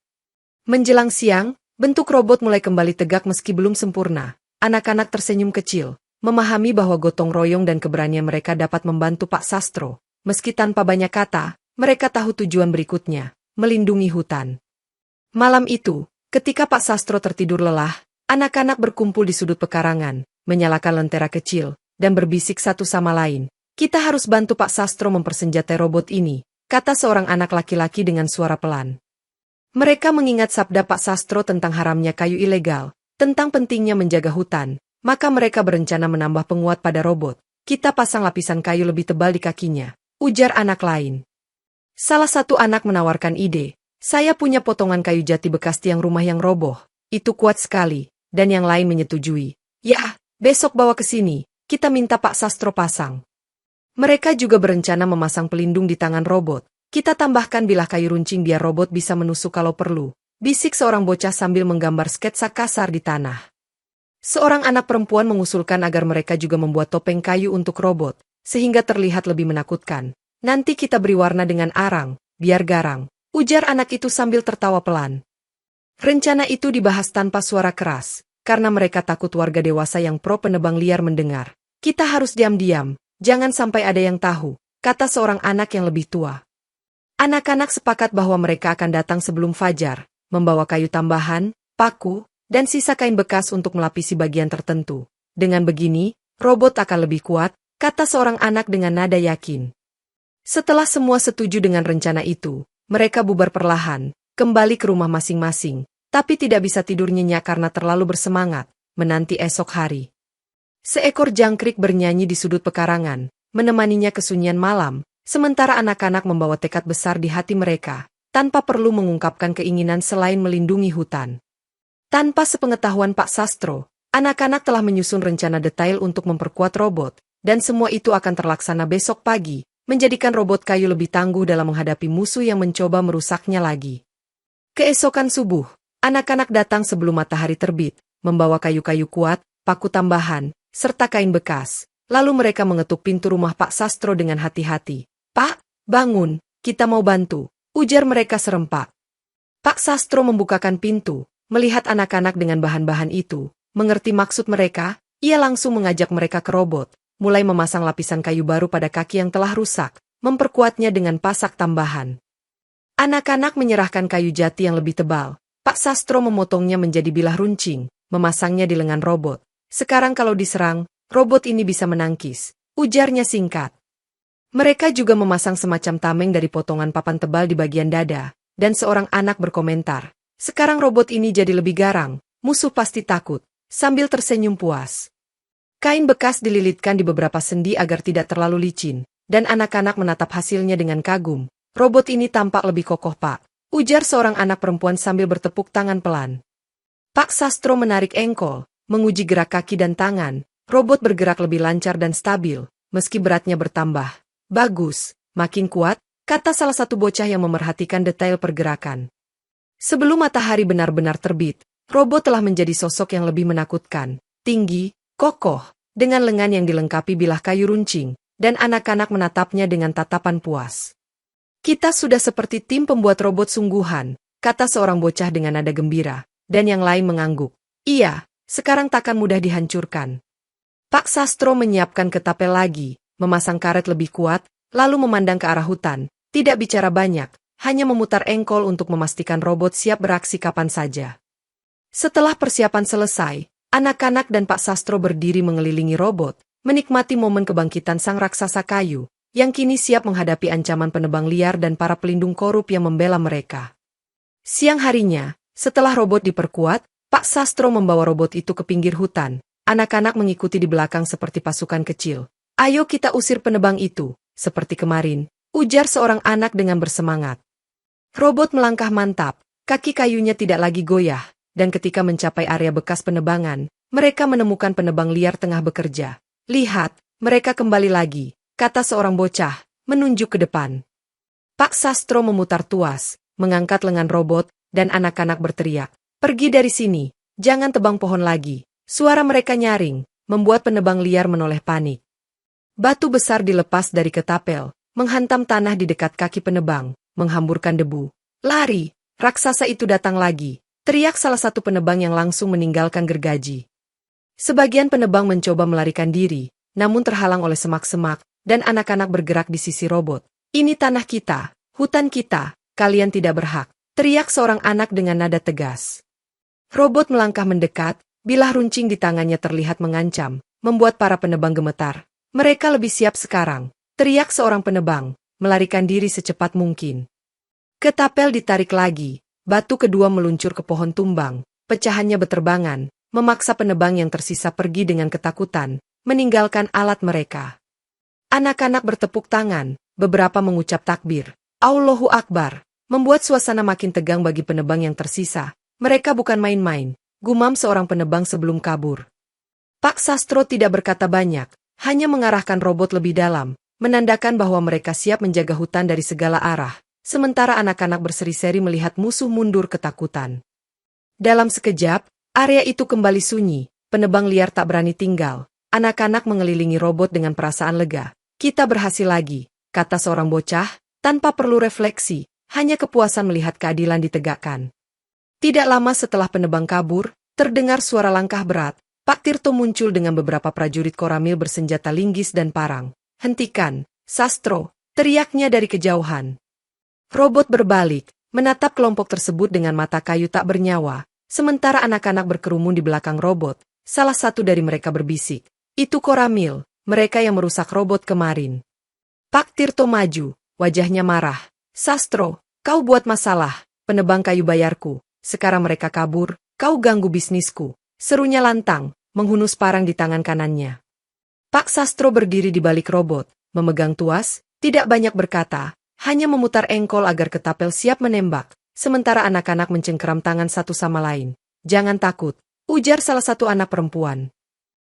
Menjelang siang, bentuk robot mulai kembali tegak meski belum sempurna. Anak-anak tersenyum kecil, memahami bahwa gotong royong dan keberanian mereka dapat membantu Pak Sastro. Meski tanpa banyak kata, mereka tahu tujuan berikutnya, melindungi hutan. Malam itu, ketika Pak Sastro tertidur lelah, anak-anak berkumpul di sudut pekarangan, menyalakan lentera kecil, dan berbisik satu sama lain. Kita harus bantu Pak Sastro mempersenjatai robot ini, kata seorang anak laki-laki dengan suara pelan. Mereka mengingat sabda Pak Sastro tentang haramnya kayu ilegal, tentang pentingnya menjaga hutan, maka mereka berencana menambah penguat pada robot. Kita pasang lapisan kayu lebih tebal di kakinya, ujar anak lain. Salah satu anak menawarkan ide, saya punya potongan kayu jati bekas tiang rumah yang roboh, itu kuat sekali, dan yang lain menyetujui. Ya, besok bawa ke sini, kita minta Pak Sastro pasang. Mereka juga berencana memasang pelindung di tangan robot. Kita tambahkan bilah kayu runcing biar robot bisa menusuk kalau perlu, bisik seorang bocah sambil menggambar sketsa kasar di tanah. Seorang anak perempuan mengusulkan agar mereka juga membuat topeng kayu untuk robot, sehingga terlihat lebih menakutkan. Nanti kita beri warna dengan arang, biar garang, ujar anak itu sambil tertawa pelan. Rencana itu dibahas tanpa suara keras, karena mereka takut warga dewasa yang pro penebang liar mendengar. Kita harus diam-diam, jangan sampai ada yang tahu, kata seorang anak yang lebih tua. Anak-anak sepakat bahwa mereka akan datang sebelum fajar, membawa kayu tambahan, paku, dan sisa kain bekas untuk melapisi bagian tertentu. Dengan begini, robot akan lebih kuat, kata seorang anak dengan nada yakin. Setelah semua setuju dengan rencana itu, mereka bubar perlahan, kembali ke rumah masing-masing, tapi tidak bisa tidur nyenyak karena terlalu bersemangat, menanti esok hari. Seekor jangkrik bernyanyi di sudut pekarangan, menemaninya kesunyian malam, sementara anak-anak membawa tekad besar di hati mereka, tanpa perlu mengungkapkan keinginan selain melindungi hutan. Tanpa sepengetahuan Pak Sastro, anak-anak telah menyusun rencana detail untuk memperkuat robot, dan semua itu akan terlaksana besok pagi, menjadikan robot kayu lebih tangguh dalam menghadapi musuh yang mencoba merusaknya lagi. Keesokan subuh, anak-anak datang sebelum matahari terbit, membawa kayu-kayu kuat, paku tambahan, serta kain bekas. Lalu mereka mengetuk pintu rumah Pak Sastro dengan hati-hati. Pak, bangun, kita mau bantu, ujar mereka serempak. Pak Sastro membukakan pintu, melihat anak-anak dengan bahan-bahan itu, mengerti maksud mereka, ia langsung mengajak mereka ke robot, mulai memasang lapisan kayu baru pada kaki yang telah rusak, memperkuatnya dengan pasak tambahan. Anak-anak menyerahkan kayu jati yang lebih tebal, Pak Sastro memotongnya menjadi bilah runcing, memasangnya di lengan robot. Sekarang kalau diserang, robot ini bisa menangkis, ujarnya singkat. Mereka juga memasang semacam tameng dari potongan papan tebal di bagian dada, dan seorang anak berkomentar, sekarang robot ini jadi lebih garang, musuh pasti takut, sambil tersenyum puas. Kain bekas dililitkan di beberapa sendi agar tidak terlalu licin, dan anak-anak menatap hasilnya dengan kagum. Robot ini tampak lebih kokoh, Pak, ujar seorang anak perempuan sambil bertepuk tangan pelan. Pak Sastro menarik engkol, menguji gerak kaki dan tangan, robot bergerak lebih lancar dan stabil, meski beratnya bertambah. Bagus, makin kuat, kata salah satu bocah yang memerhatikan detail pergerakan. Sebelum matahari benar-benar terbit, robot telah menjadi sosok yang lebih menakutkan, tinggi, kokoh, dengan lengan yang dilengkapi bilah kayu runcing, dan anak-anak menatapnya dengan tatapan puas. Kita sudah seperti tim pembuat robot sungguhan, kata seorang bocah dengan nada gembira, dan yang lain mengangguk. Iya, sekarang takkan mudah dihancurkan. Pak Sastro menyiapkan ketapel lagi, memasang karet lebih kuat, lalu memandang ke arah hutan, tidak bicara banyak, hanya memutar engkol untuk memastikan robot siap beraksi kapan saja. Setelah persiapan selesai, anak-anak dan Pak Sastro berdiri mengelilingi robot, menikmati momen kebangkitan sang raksasa kayu, yang kini siap menghadapi ancaman penebang liar dan para pelindung korup yang membela mereka. Siang harinya, setelah robot diperkuat, Pak Sastro membawa robot itu ke pinggir hutan. Anak-anak mengikuti di belakang seperti pasukan kecil. Ayo kita usir penebang itu, seperti kemarin, ujar seorang anak dengan bersemangat. Robot melangkah mantap, kaki kayunya tidak lagi goyah, dan ketika mencapai area bekas penebangan, mereka menemukan penebang liar tengah bekerja. Lihat, mereka kembali lagi, kata seorang bocah, menunjuk ke depan. Pak Sastro memutar tuas, mengangkat lengan robot, dan anak-anak berteriak, "Pergi dari sini, jangan tebang pohon lagi." Suara mereka nyaring, membuat penebang liar menoleh panik. Batu besar dilepas dari ketapel, menghantam tanah di dekat kaki penebang, menghamburkan debu. "Lari!" Raksasa itu datang lagi, teriak salah satu penebang yang langsung meninggalkan gergaji. Sebagian penebang mencoba melarikan diri, namun terhalang oleh semak-semak, dan anak-anak bergerak di sisi robot. "Ini tanah kita, hutan kita, kalian tidak berhak," teriak seorang anak dengan nada tegas. Robot melangkah mendekat, bilah runcing di tangannya terlihat mengancam, membuat para penebang gemetar. "Mereka lebih siap sekarang," teriak seorang penebang, melarikan diri secepat mungkin. Ketapel ditarik lagi, batu kedua meluncur ke pohon tumbang, pecahannya beterbangan, memaksa penebang yang tersisa pergi dengan ketakutan, meninggalkan alat mereka. Anak-anak bertepuk tangan, beberapa mengucap takbir, Allahu Akbar, membuat suasana makin tegang bagi penebang yang tersisa. "Mereka bukan main-main," gumam seorang penebang sebelum kabur. Pak Sastro tidak berkata banyak, hanya mengarahkan robot lebih dalam, menandakan bahwa mereka siap menjaga hutan dari segala arah, sementara anak-anak berseri-seri melihat musuh mundur ketakutan. Dalam sekejap, area itu kembali sunyi, penebang liar tak berani tinggal, anak-anak mengelilingi robot dengan perasaan lega. "Kita berhasil lagi," kata seorang bocah, tanpa perlu refleksi, hanya kepuasan melihat keadilan ditegakkan. Tidak lama setelah penebang kabur, terdengar suara langkah berat. Pak Tirto muncul dengan beberapa prajurit Koramil bersenjata linggis dan parang. "Hentikan, Sastro!" teriaknya dari kejauhan. Robot berbalik, menatap kelompok tersebut dengan mata kayu tak bernyawa, sementara anak-anak berkerumun di belakang robot. Salah satu dari mereka berbisik, "Itu Koramil, mereka yang merusak robot kemarin." Pak Tirto maju, wajahnya marah. "Sastro, kau buat masalah, penebang kayu bayarku. Sekarang mereka kabur, kau ganggu bisnisku," serunya lantang, menghunus parang di tangan kanannya. Pak Sastro berdiri di balik robot, memegang tuas, tidak banyak berkata, hanya memutar engkol agar ketapel siap menembak, sementara anak-anak mencengkeram tangan satu sama lain. "Jangan takut," ujar salah satu anak perempuan.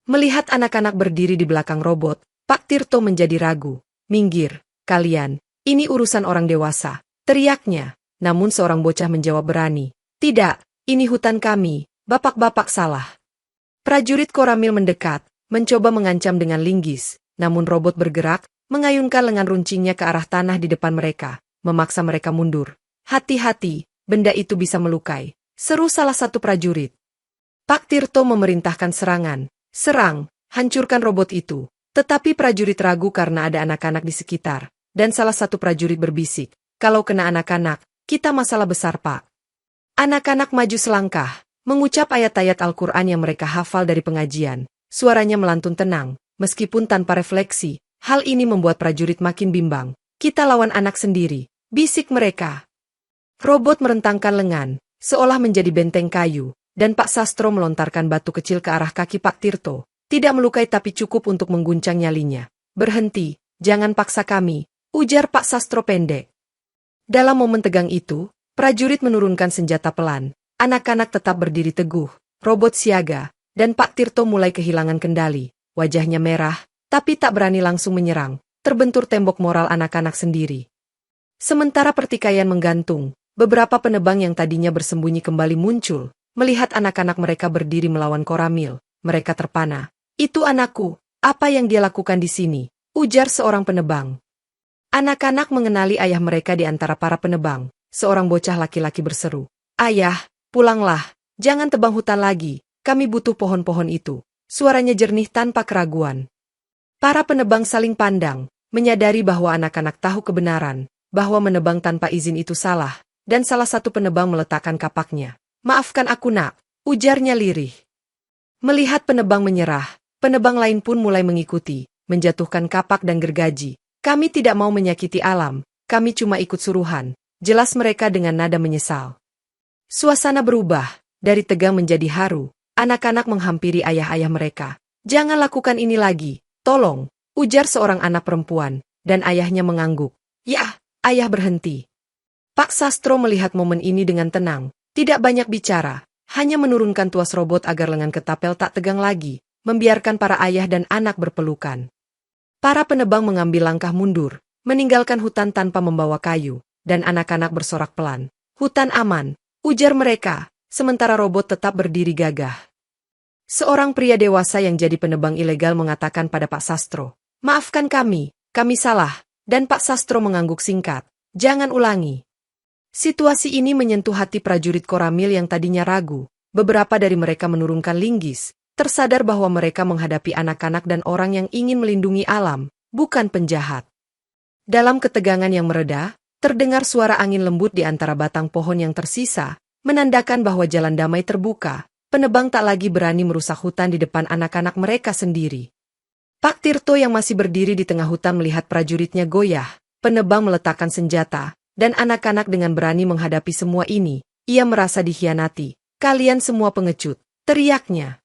Melihat anak-anak berdiri di belakang robot, Pak Tirto menjadi ragu. "Minggir, kalian, ini urusan orang dewasa," teriaknya, namun seorang bocah menjawab berani. "Tidak, ini hutan kami, bapak-bapak salah." Prajurit Koramil mendekat, mencoba mengancam dengan linggis, namun robot bergerak, mengayunkan lengan runcingnya ke arah tanah di depan mereka, memaksa mereka mundur. "Hati-hati, benda itu bisa melukai," seru salah satu prajurit. Pak Tirto memerintahkan serangan. "Serang, hancurkan robot itu." Tetapi prajurit ragu karena ada anak-anak di sekitar, dan salah satu prajurit berbisik, "Kalau kena anak-anak, kita masalah besar, Pak." Anak-anak maju selangkah, mengucap ayat-ayat Al-Quran yang mereka hafal dari pengajian. Suaranya melantun tenang, meskipun tanpa refleksi. Hal ini membuat prajurit makin bimbang. "Kita lawan anak sendiri," bisik mereka. Robot merentangkan lengan, seolah menjadi benteng kayu, dan Pak Sastro melontarkan batu kecil ke arah kaki Pak Tirto. Tidak melukai tapi cukup untuk mengguncang nyalinya. "Berhenti, jangan paksa kami," ujar Pak Sastro pendek. Dalam momen tegang itu, prajurit menurunkan senjata pelan, anak-anak tetap berdiri teguh, robot siaga, dan Pak Tirto mulai kehilangan kendali. Wajahnya merah, tapi tak berani langsung menyerang, terbentur tembok moral anak-anak sendiri. Sementara pertikaian menggantung, beberapa penebang yang tadinya bersembunyi kembali muncul, melihat anak-anak mereka berdiri melawan Koramil. Mereka terpana. "Itu anakku, apa yang dia lakukan di sini?" ujar seorang penebang. Anak-anak mengenali ayah mereka di antara para penebang. Seorang bocah laki-laki berseru, "Ayah, pulanglah, jangan tebang hutan lagi." kami butuh pohon-pohon itu. Suaranya jernih tanpa keraguan. Para penebang saling pandang, menyadari bahwa anak-anak tahu kebenaran, bahwa menebang tanpa izin itu salah, dan salah satu penebang meletakkan kapaknya. Maafkan aku nak, ujarnya lirih. Melihat penebang menyerah, penebang lain pun mulai mengikuti, menjatuhkan kapak dan gergaji. Kami tidak mau menyakiti alam, kami cuma ikut suruhan, jelas mereka dengan nada menyesal. Suasana berubah, dari tegang menjadi haru, anak-anak menghampiri ayah-ayah mereka. Jangan lakukan ini lagi, tolong, ujar seorang anak perempuan, dan ayahnya mengangguk. Ya, ayah berhenti. Pak Sastro melihat momen ini dengan tenang, tidak banyak bicara, hanya menurunkan tuas robot agar lengan ketapel tak tegang lagi, membiarkan para ayah dan anak berpelukan. Para penebang mengambil langkah mundur, meninggalkan hutan tanpa membawa kayu, dan anak-anak bersorak pelan. Hutan aman, ujar mereka, sementara robot tetap berdiri gagah. Seorang pria dewasa yang jadi penebang ilegal mengatakan pada Pak Sastro, maafkan kami salah, dan Pak Sastro mengangguk singkat, jangan ulangi. Situasi ini menyentuh hati prajurit Koramil yang tadinya ragu, beberapa dari mereka menurunkan linggis, tersadar bahwa mereka menghadapi anak-anak dan orang yang ingin melindungi alam, bukan penjahat. Dalam ketegangan yang mereda, terdengar suara angin lembut di antara batang pohon yang tersisa, menandakan bahwa jalan damai terbuka, penebang tak lagi berani merusak hutan di depan anak-anak mereka sendiri. Pak Tirto yang masih berdiri di tengah hutan melihat prajuritnya goyah, penebang meletakkan senjata, dan anak-anak dengan berani menghadapi semua ini, ia merasa dikhianati. Kalian semua pengecut, teriaknya.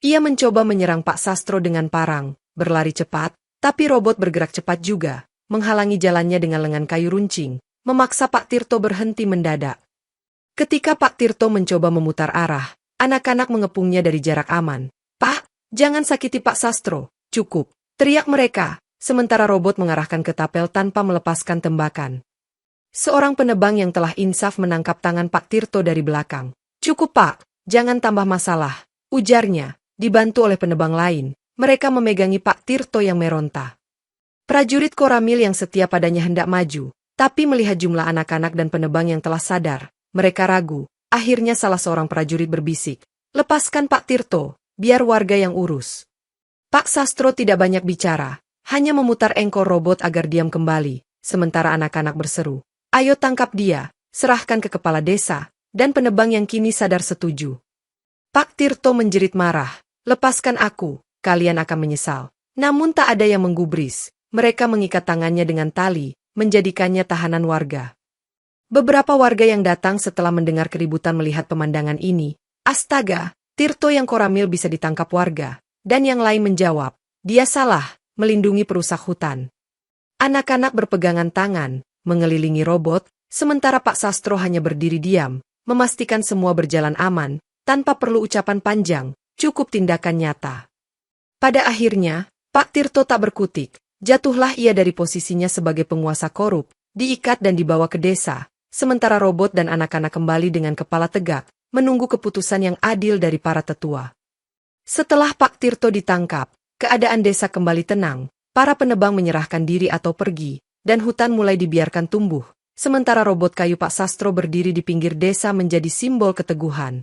Ia mencoba menyerang Pak Sastro dengan parang, berlari cepat, tapi robot bergerak cepat juga, menghalangi jalannya dengan lengan kayu runcing, memaksa Pak Tirto berhenti mendadak. Ketika Pak Tirto mencoba memutar arah, anak-anak mengepungnya dari jarak aman. Pak, jangan sakiti Pak Sastro, cukup, teriak mereka, sementara robot mengarahkan ketapel tanpa melepaskan tembakan. Seorang penebang yang telah insaf menangkap tangan Pak Tirto dari belakang. Cukup Pak, jangan tambah masalah, ujarnya, dibantu oleh penebang lain, mereka memegangi Pak Tirto yang meronta. Prajurit Koramil yang setia padanya hendak maju, tapi melihat jumlah anak-anak dan penebang yang telah sadar, mereka ragu. Akhirnya salah seorang prajurit berbisik, lepaskan Pak Tirto, biar warga yang urus. Pak Sastro tidak banyak bicara, hanya memutar engkol robot agar diam kembali, sementara anak-anak berseru, ayo tangkap dia, serahkan ke kepala desa, dan penebang yang kini sadar setuju. Pak Tirto menjerit marah, lepaskan aku, kalian akan menyesal. Namun tak ada yang menggubris. Mereka mengikat tangannya dengan tali, menjadikannya tahanan warga. Beberapa warga yang datang setelah mendengar keributan melihat pemandangan ini, astaga, Tirto yang Koramil bisa ditangkap warga, dan yang lain menjawab, dia salah, melindungi perusak hutan. Anak-anak berpegangan tangan, mengelilingi robot, sementara Pak Sastro hanya berdiri diam, memastikan semua berjalan aman, tanpa perlu ucapan panjang, cukup tindakan nyata. Pada akhirnya, Pak Tirto tak berkutik. Jatuhlah ia dari posisinya sebagai penguasa korup, diikat dan dibawa ke desa, sementara robot dan anak-anak kembali dengan kepala tegak, menunggu keputusan yang adil dari para tetua. Setelah Pak Tirto ditangkap, keadaan desa kembali tenang, para penebang menyerahkan diri atau pergi, dan hutan mulai dibiarkan tumbuh, sementara robot kayu Pak Sastro berdiri di pinggir desa menjadi simbol keteguhan.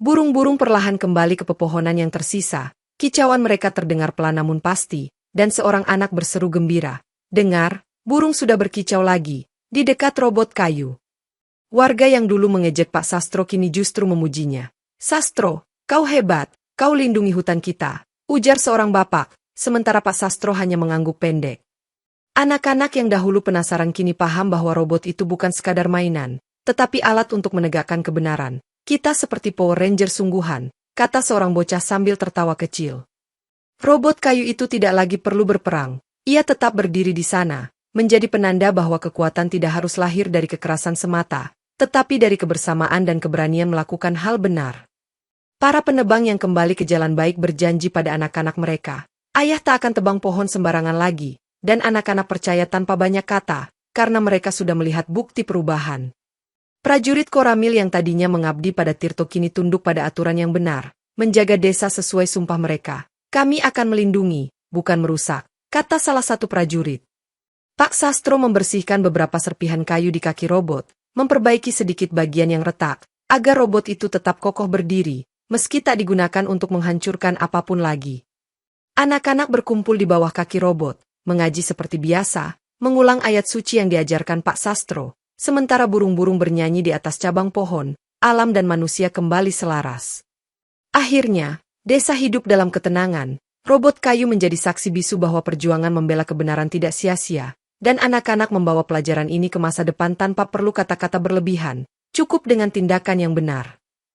Burung-burung perlahan kembali ke pepohonan yang tersisa, kicauan mereka terdengar pelan namun pasti, dan seorang anak berseru gembira, dengar, burung sudah berkicau lagi, di dekat robot kayu. Warga yang dulu mengejek Pak Sastro kini justru memujinya. Sastro, kau hebat, kau lindungi hutan kita, ujar seorang bapak, sementara Pak Sastro hanya mengangguk pendek. Anak-anak yang dahulu penasaran kini paham bahwa robot itu bukan sekadar mainan, tetapi alat untuk menegakkan kebenaran. Kita seperti Power Ranger sungguhan, kata seorang bocah sambil tertawa kecil. Robot kayu itu tidak lagi perlu berperang, ia tetap berdiri di sana, menjadi penanda bahwa kekuatan tidak harus lahir dari kekerasan semata, tetapi dari kebersamaan dan keberanian melakukan hal benar. Para penebang yang kembali ke jalan baik berjanji pada anak-anak mereka, ayah tak akan tebang pohon sembarangan lagi, dan anak-anak percaya tanpa banyak kata, karena mereka sudah melihat bukti perubahan. Prajurit Koramil yang tadinya mengabdi pada Tirto kini tunduk pada aturan yang benar, menjaga desa sesuai sumpah mereka. Kami akan melindungi, bukan merusak, kata salah satu prajurit. Pak Sastro membersihkan beberapa serpihan kayu di kaki robot, memperbaiki sedikit bagian yang retak, agar robot itu tetap kokoh berdiri, meski tak digunakan untuk menghancurkan apapun lagi. Anak-anak berkumpul di bawah kaki robot, mengaji seperti biasa, mengulang ayat suci yang diajarkan Pak Sastro, sementara burung-burung bernyanyi di atas cabang pohon, alam dan manusia kembali selaras. Akhirnya, desa hidup dalam ketenangan, robot kayu menjadi saksi bisu bahwa perjuangan membela kebenaran tidak sia-sia, dan anak-anak membawa pelajaran ini ke masa depan tanpa perlu kata-kata berlebihan, cukup dengan tindakan yang benar.